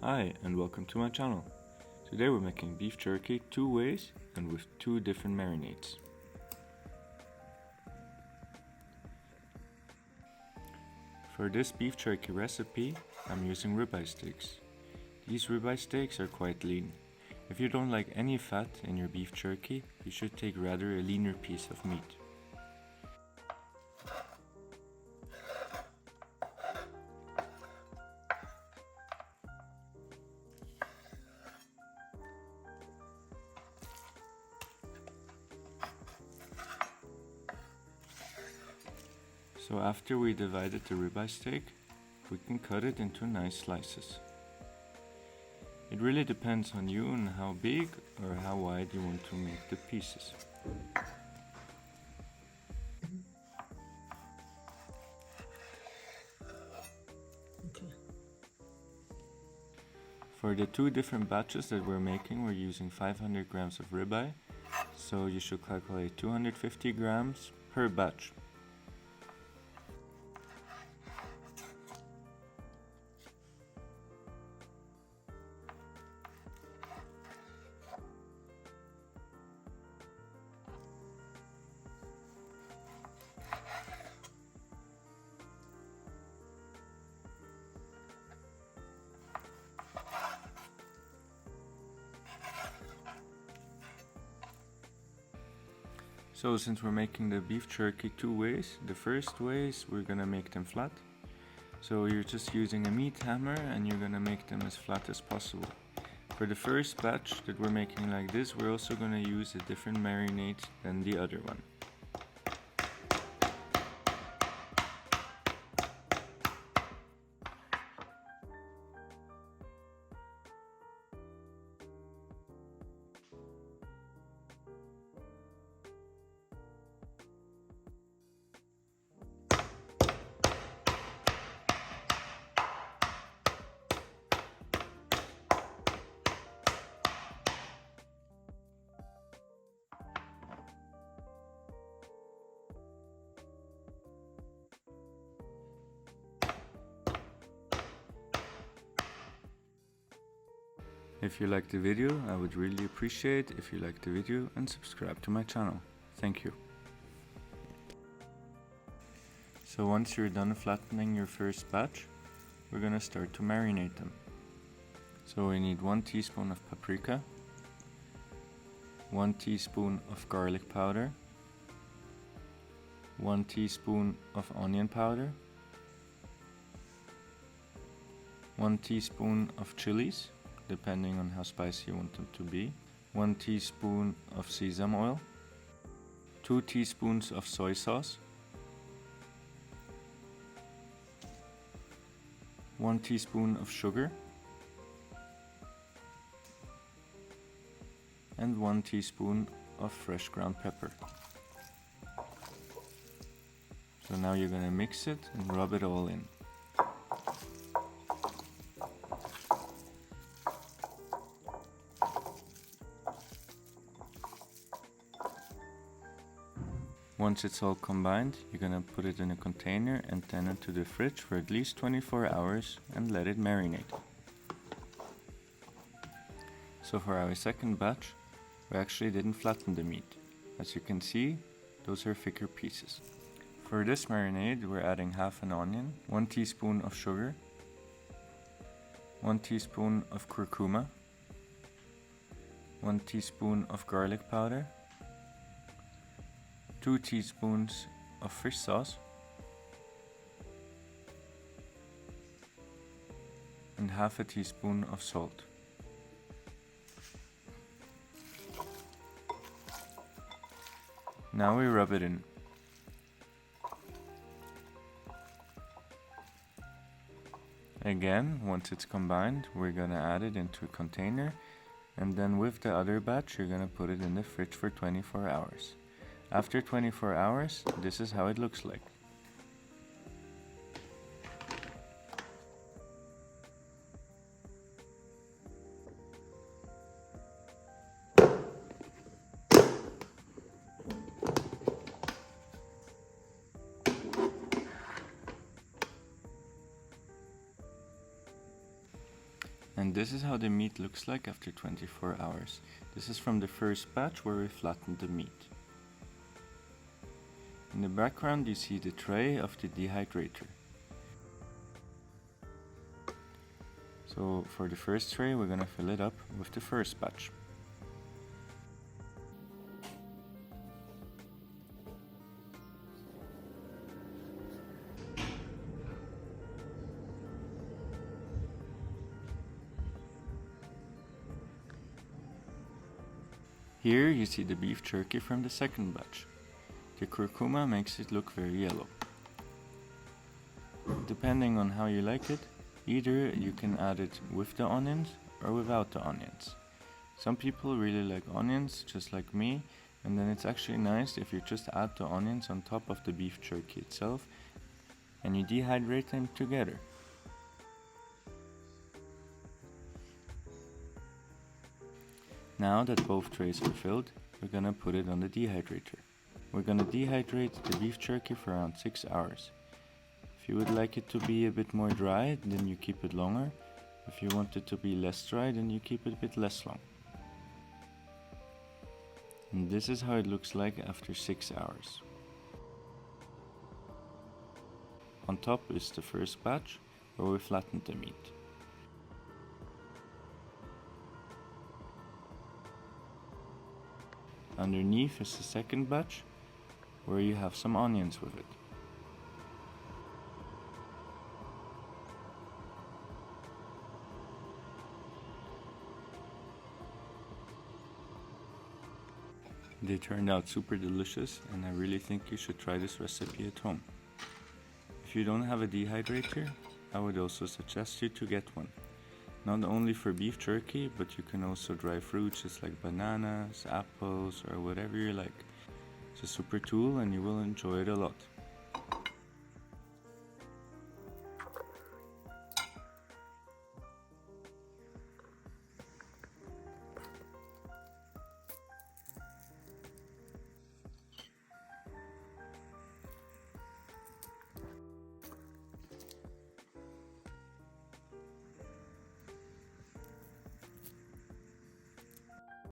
Hi and welcome to my channel. Today we're making beef jerky 2 ways and with 2 different marinades. For this beef jerky recipe I'm using ribeye steaks. These ribeye steaks are quite lean. If you don't like any fat in your beef jerky, you should take rather a leaner piece of meat. So after we divided the ribeye steak, we can cut it into nice slices. It really depends on you and how big or how wide you want to make the pieces. For the 2 different batches that we're making, we're using 500 grams of ribeye, so you should calculate 250 grams per batch. So since we're making the beef jerky 2 ways, the first way is we're gonna make them flat. So you're just using a meat hammer and you're gonna make them as flat as possible. For the first batch that we're making like this, we're also gonna use a different marinade than the other one. If you liked the video, I would really appreciate if you liked the video and subscribe to my channel. Thank you. So once you're done flattening your first batch, we're gonna start to marinate them. So we need 1 teaspoon of paprika, 1 teaspoon of garlic powder, 1 teaspoon of onion powder, 1 teaspoon of chilies, depending on how spicy you want them to be, 1 teaspoon of sesame oil, 2 teaspoons of soy sauce, 1 teaspoon of sugar, and 1 teaspoon of fresh ground pepper. So now you're gonna mix it and rub it all in. Once it's all combined, you're gonna put it in a container and then into the fridge for at least 24 hours and let it marinate. So for our second batch, we actually didn't flatten the meat. As you can see, those are thicker pieces. For this marinade, we're adding half an onion, 1 teaspoon of sugar, 1 teaspoon of curcuma, 1 teaspoon of garlic powder, 2 teaspoons of fish sauce, and half a teaspoon of salt. Now we rub it in. Again, once it's combined, we're gonna add it into a container, and then with the other batch, you're gonna put it in the fridge for 24 hours. After 24 hours, this is how it looks like. And this is how the meat looks like after 24 hours. This is from the first batch where we flattened the meat. In the background you see the tray of the dehydrator. So for the first tray we're gonna fill it up with the first batch. Here you see the beef jerky from the second batch. The curcuma makes it look very yellow. Depending on how you like it, either you can add it with the onions or without the onions. Some people really like onions, just like me, and then it's actually nice if you just add the onions on top of the beef jerky itself and you dehydrate them together. Now that both trays are filled, we're gonna put it on the dehydrator. We're gonna dehydrate the beef jerky for around 6 hours. If you would like it to be a bit more dry, then you keep it longer. If you want it to be less dry, then you keep it a bit less long. And this is how it looks like after 6 hours. On top is the first batch, where we flattened the meat. Underneath is the second batch, where you have some onions with it. They turned out super delicious, and I really think you should try this recipe at home. If you don't have a dehydrator, I would also suggest you to get one. Not only for beef jerky, but you can also dry fruits just like bananas, apples, or whatever you like. It's a super tool and you will enjoy it a lot.